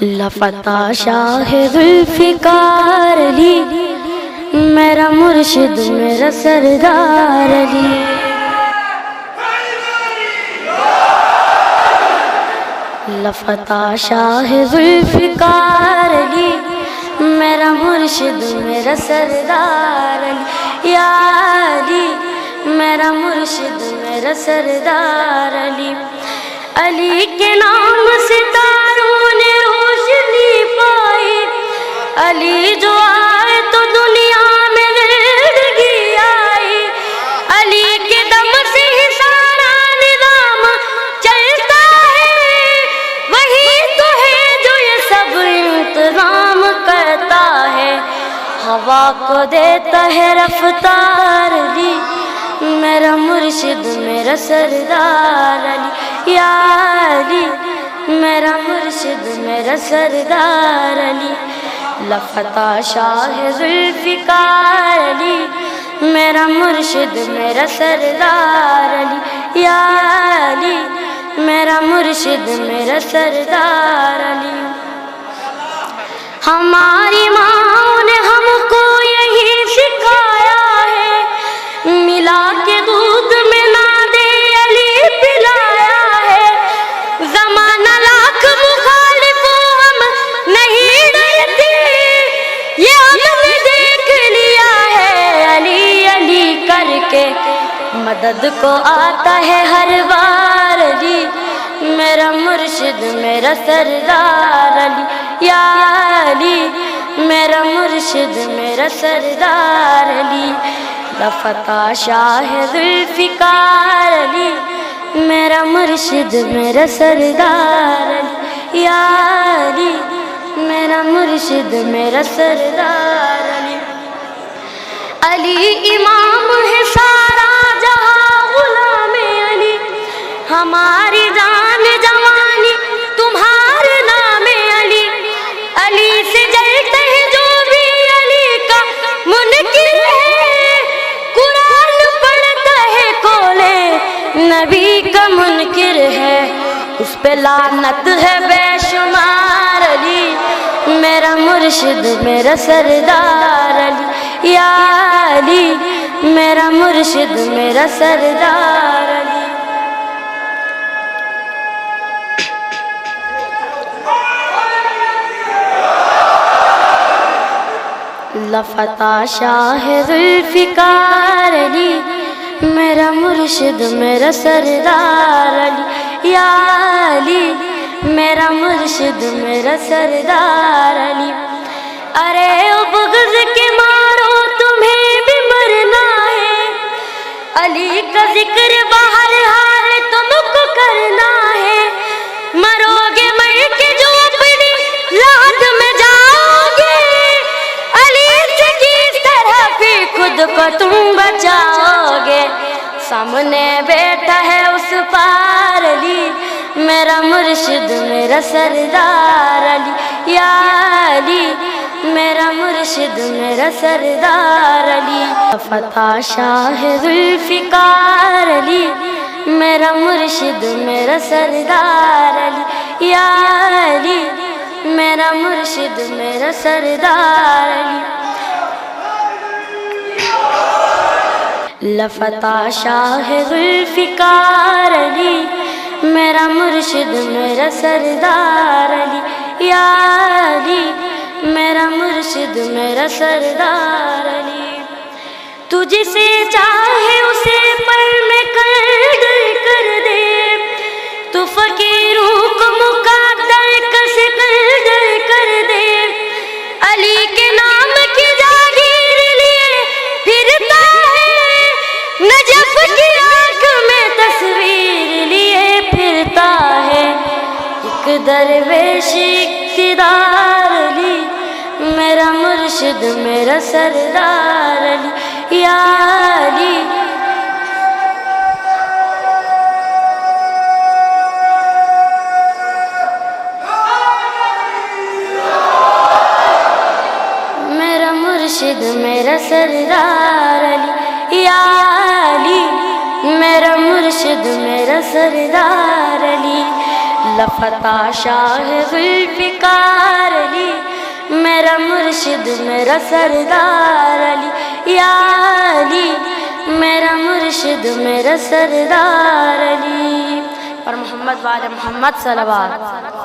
لفتہ شاہ ذوالفقار علی، میرا مرشد میرا سردار علی۔ لفتہ شاہ ذوالفقار علی، میرا مرشد میرا سردار علی۔ یا علی میرا مرشد میرا سردار علی۔ علی کے نام سے ستاروں نے روشنی پائی، علی جو آئے تو دنیا میں زندگی آئی۔ علی کے دم سے ہی سارا نظام چلتا ہے، وہی تو ہے جو یہ سب انتظام کرتا ہے۔ ہوا کو دیتا ہے رفتار علی، میرا مرشد میرا سردار علی۔ یا علی میرا مرشد میرا سردار علی۔ لفتہ شاہ ذوالفقار علی، میرا مرشد میرا سردار علی۔ یا علی میرا مرشد میرا سردار علی۔ ہماری ماں نے ہم کو یہی سکھایا ہے، ملا کے دودھ میں نہ دے علی پلایا ہے۔ زمانہ لاکھ مخالف ہم نہیں ڈرتے، یہ ہم نے دیکھ لیا ہے۔ علی علی کر کے مدد کو آتا ہے ہر بار علی، میرا مرشد میرا سردار علی۔ یا علی میرا مرشد میرا سردار علی۔ لفتہ شاہ ذوالفقار علی، میرا مرشد میرا سردار علی۔ یا علی میرا مرشد میرا سردار علی۔ علی امام ہے سارا جہاں غلام علی، ہماری جان جوانی تمہارے نام علی۔ علی سے جلتے ہیں جو بھی علی کا منکر ہے، قرآن پڑھتا ہے کھولے نبی کا منکر ہے، اس پہ لعنت ہے بے شمار علی، میرا مرشد میرا سردار علی۔ یا علی میرا مرشد میرا سردار علی۔ لفتہ شاہ ذوالفقار علی، میرا مرشد میرا سردار علی۔ یا علی میرا مرشد میرا سردار علی۔ ارے او بغض کے مارو تمہیں بھی مرنا ہے، علی کا ذکر باہر حال تم کو کرنا ہے۔ مرو گے مر کے جو اپنی لاد میں جاؤ گے، علی سے کس طرح پھر خود کو تم بچاؤ گے۔ سامنے بیٹھا ہے اس پار علی، میرا مرشد میرا سردار علی۔ یا علی میرا مرشد میرا سردار علی۔ لفتہ شاہ ذوالفقار علی، میرا مرشد میرا سردار علی۔ یا علی میرا مرشد میرا سردار علی۔ لفتہ شاہ ذوالفقار علی، میرا مرشد میرا سردار علی۔ یا علی میرا مرشد میرا سردار علی۔ تو جسے چاہے اسے پر میں قدر کر دے، تو فقیروں کو مقدر کسے قدر کر دے۔ علی کے نام کی جاگیر لیے پھرتا ہے، نجف کی آنکھ میں تصویر لیے پھرتا ہے۔ ایک درویش اقتدار علی، میرا مرشد میرا سردار علی۔ یا علی میرا مرشد میرا سردار علی۔ یا علی میرا مرشد میرا سردار علی۔ لفتہ شاہ ذوالفقار میرا مرشد میرا سردار علی یا علی، میرا مرشد میرا سردار علی۔ پر محمد وعد محمد صلوات۔